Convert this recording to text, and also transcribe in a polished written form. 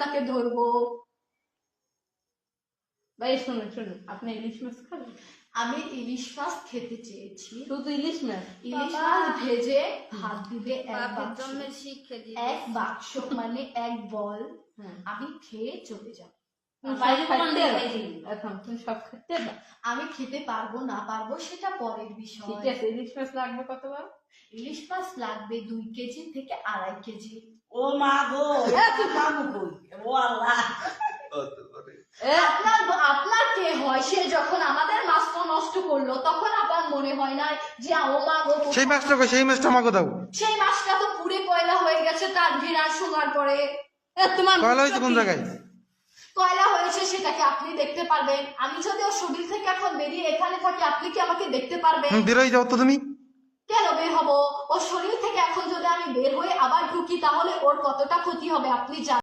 আপনাকে ধরবো। ভাই শুনুন শুনুন, আপনি ইলিশ মাছ খাবেন? আমি ইলিশ মাছ খেতে চেয়েছি। শুধু ইলিশ মাছ? ইলিশ মাছ ভেজে ভাত দিবে এক বাক্স মানে এক বল, আমি খেয়ে চলে যাব। আমি খেতে পারবো না পারবো সেটা পরের বিষয়। ঠিক আছে, ইলিশ মাছ লাগবে কতবার? ইলিশ মাছ লাগবে 2 কেজি থেকে 2.5 কেজি। ও মা গো, ও আল্লাহ। আপনার কে হয়? সে যখন আমাদের মাছটা নষ্ট করলো তখন আপনার মনে হয় না যে ও মা গো, সেই মাছটা আমাকে দাও। সেই মাছটা তো পুড়ে কয়লা হয়ে গেছে তার ঘৃণা শোনার পরে। তোমার কয়লা হয়েছে কোন জায়গায়? কয়লা হয়েছে সেটাকে আপনি দেখতে পারবেন। আমি যদি ওর শরীর থেকে এখন বেরিয়ে এখানে থাকি, আপনি কি আমাকে দেখতে পারবেন? বেরোয় যাও তো তুমি। কেন বের হবো? ওর শরীর থেকে এখন যদি আমি বের হয়ে আবার ঢুকি তাহলে ওর কতটা ক্ষতি হবে আপনি জানেন।